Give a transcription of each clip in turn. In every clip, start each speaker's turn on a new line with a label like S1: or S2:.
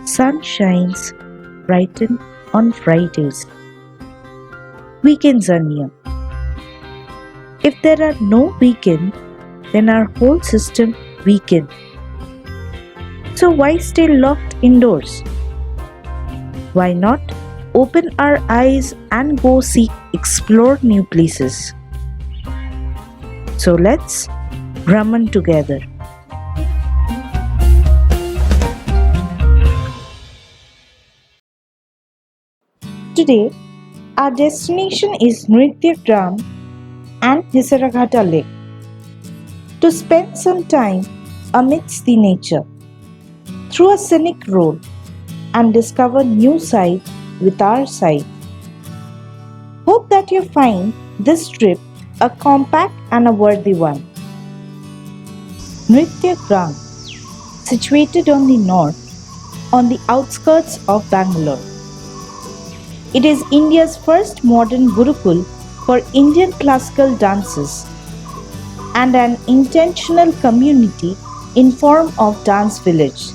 S1: Sun shines brighten on Fridays. Weekends are near. If there are no weekends, then our whole system weakens. So why stay locked indoors? Why not open our eyes and go explore new places? So let's Bhraman together. Today, our destination is Nrityagram and Hesaraghatta Lake to spend some time amidst the nature through a scenic road and discover new sights with our sight. Hope that you find this trip a compact and a worthy one. Nrityagram, situated on the north, on the outskirts of Bangalore. It is India's first modern Gurukul for Indian classical dances and an intentional community in form of dance village,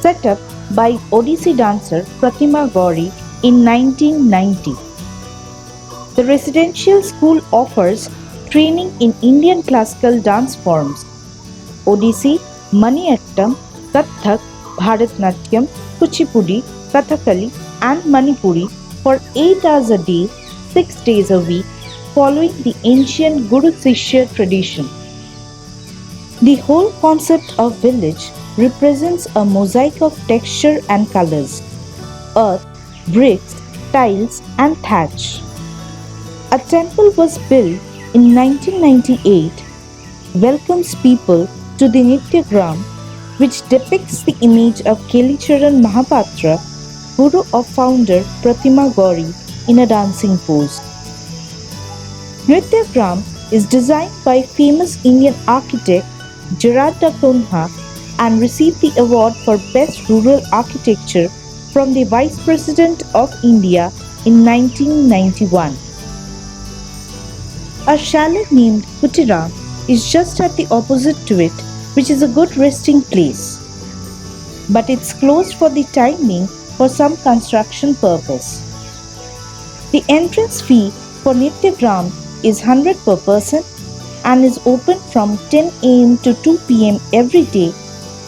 S1: set up by Odissi dancer Protima Gauri in 1990. The residential school offers training in Indian classical dance forms Odissi, Maniattam, Kathak, Bharatnatyam, Kuchipudi, Kathakali and Manipuri for 8 hours a day, 6 days a week, following the ancient Guru Sishya tradition. The whole concept of village represents a mosaic of texture and colors, earth, bricks, tiles and thatch. A temple was built in 1998, welcomes people to the Nrityagram, which depicts the image of Kelicharan Mahapatra, guru of founder Protima Gauri, in a dancing pose. Nrityagram is designed by famous Indian architect Gerard da Cunha and received the award for Best Rural Architecture from the Vice President of India in 1991. A chalet named Kutira is just at the opposite to it, which is a good resting place. But it's closed for the time being for some construction purpose. The entrance fee for Nrityagram is 100 per person and is open from 10 am to 2 pm every day,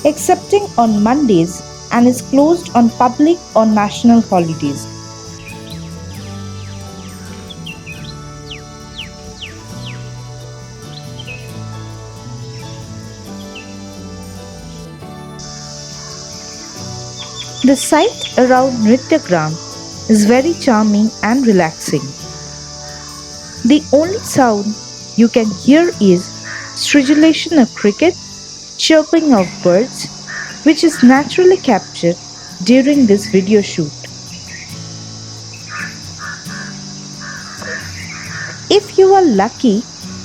S1: excepting on Mondays, and is closed on public or national holidays. The site around Nrityagram is very charming and relaxing. The only sound you can hear is stridulation of cricket, chirping of birds, which is naturally captured during this video shoot. If you are lucky,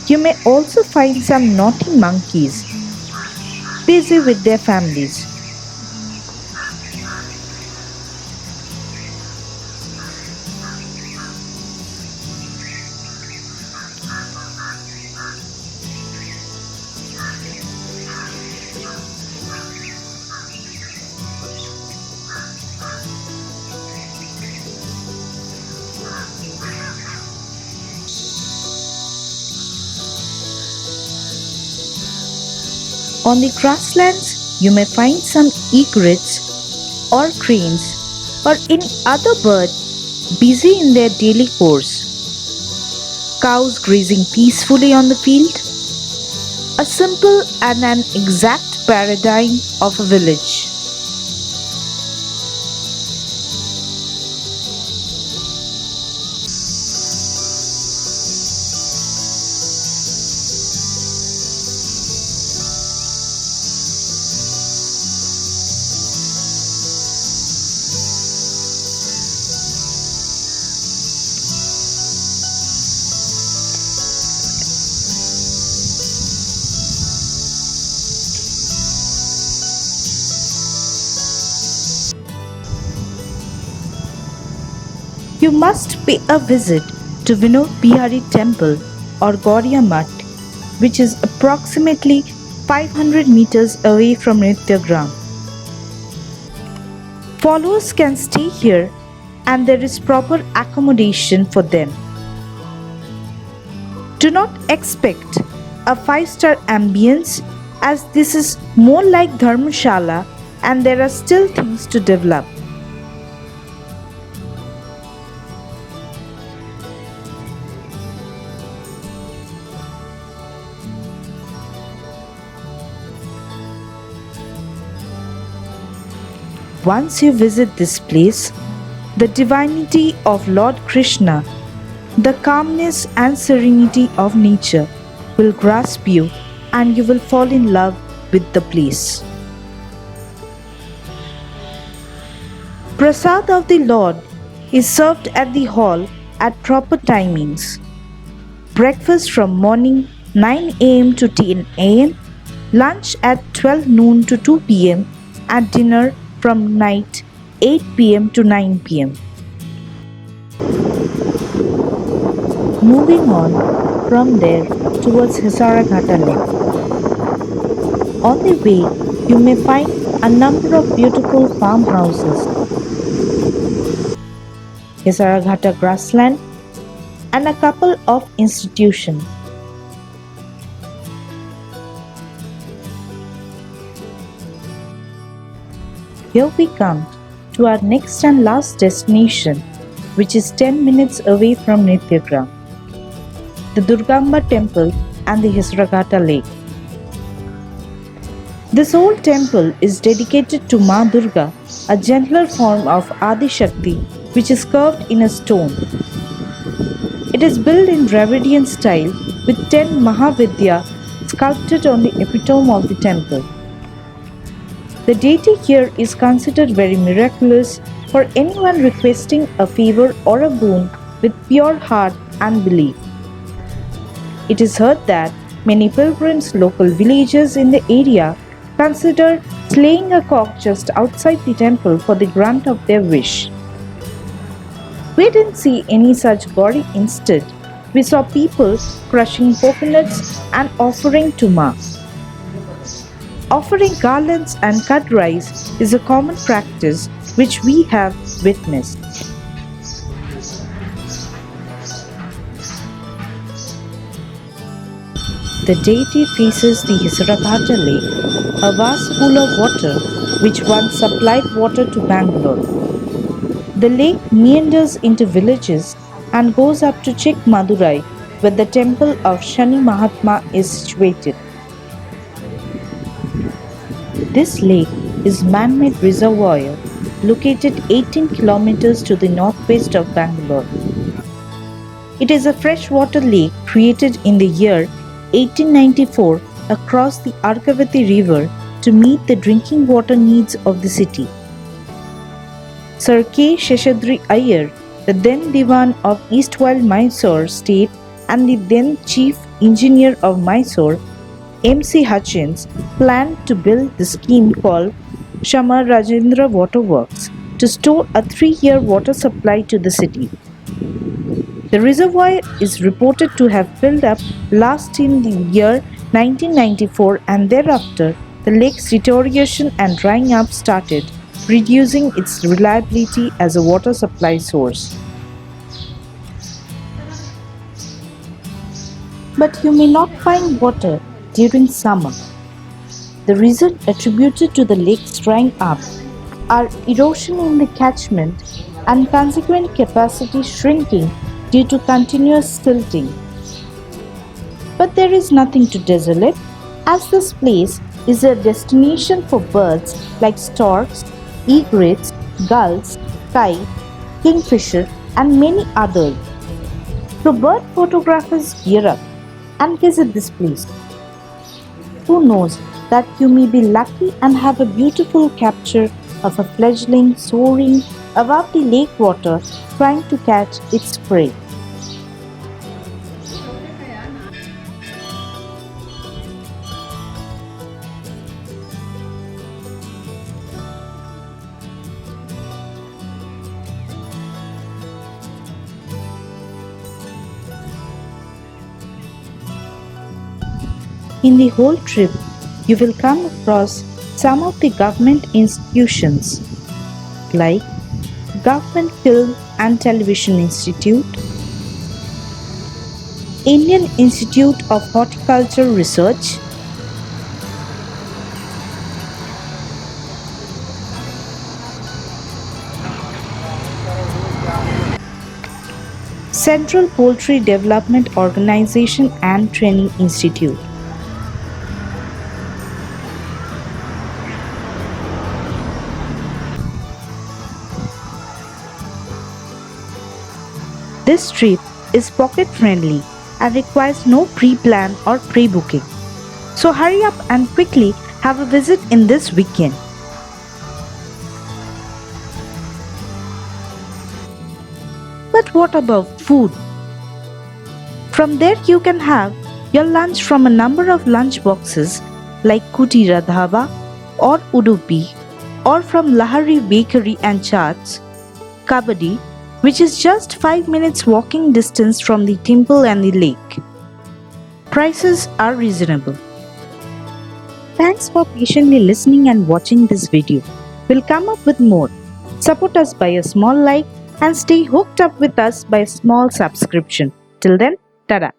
S1: you may also find some naughty monkeys busy with their families. On the grasslands, you may find some egrets or cranes or any other bird busy in their daily course. Cows grazing peacefully on the field. A simple and an exact paradigm of a village. You must pay a visit to Vinod Bihari Temple or Gaudiya Math, which is approximately 500 meters away from Nrityagram. Followers can stay here and there is proper accommodation for them. Do not expect a 5-star ambience, as this is more like Dharmashala and there are still things to develop. Once you visit this place, the divinity of Lord Krishna, the calmness and serenity of nature will grasp you and you will fall in love with the place. Prasad of the Lord is served at the hall at proper timings. Breakfast from morning 9 a.m. to 10 a.m., lunch at 12 noon to 2 p.m. and dinner from night 8 p.m. to 9 p.m. Moving on from there towards Hesaraghatta Lake. On the way, you may find a number of beautiful farmhouses, Hesaraghatta grassland, and a couple of institutions. Here we come to our next and last destination, which is 10 minutes away from Nrityagram, the Durgamba Temple and the Hesaraghatta Lake. This old temple is dedicated to Ma Durga, a gentler form of Adi Shakti, which is carved in a stone. It is built in Dravidian style with 10 Mahavidya sculpted on the epitome of the temple. The deity here is considered very miraculous for anyone requesting a favor or a boon with pure heart and belief. It is heard that many pilgrims, local villagers in the area, consider slaying a cock just outside the temple for the grant of their wish. We didn't see any such Gauri. Instead, we saw people crushing coconuts and offering to Ma. Offering garlands and cut rice is a common practice which we have witnessed. The deity faces the Hesaraghatta Lake, a vast pool of water which once supplied water to Bangalore. The lake meanders into villages and goes up to Chikmadurai, where the temple of Shani Mahatma is situated. This lake is man-made reservoir located 18 kilometers to the northwest of Bangalore. It is a freshwater lake created in the year 1894 across the Arkavathy River to meet the drinking water needs of the city. Sir K. Sheshadri Iyer, the then Diwan of Eastwhile Mysore State and the then Chief Engineer of Mysore, M.C. Hutchins, planned to build the scheme called Shama Rajendra Water Works to store a 3-year water supply to the city. The reservoir is reported to have filled up last in the year 1994, and thereafter the lake's deterioration and drying up started, reducing its reliability as a water supply source. But you may not find water during summer. The reason attributed to the lake's drying up are erosion in the catchment and consequent capacity shrinking due to continuous silting. But there is nothing to desolate, as this place is a destination for birds like storks, egrets, gulls, kite, kingfisher and many others. So bird photographers gear up and visit this place. Who knows that you may be lucky and have a beautiful capture of a fledgling soaring above the lake water trying to catch its prey. In the whole trip, you will come across some of the government institutions. like Government Film and Television Institute, Indian Institute of Horticulture Research, Central Poultry Development Organization and Training Institute. This trip is pocket friendly and requires no pre-plan or pre-booking. So hurry up and quickly have a visit in this weekend. But what about food? From there you can have your lunch from a number of lunch boxes like Kutira Dhaba or Udupi, or from Lahari Bakery and Chaats, Kabaddi, which is just 5 minutes walking distance from the temple and the lake. Prices are reasonable. Thanks for patiently listening and watching this video. We'll come up with more. Support us by a small like and stay hooked up with us by a small subscription. Till then, tada!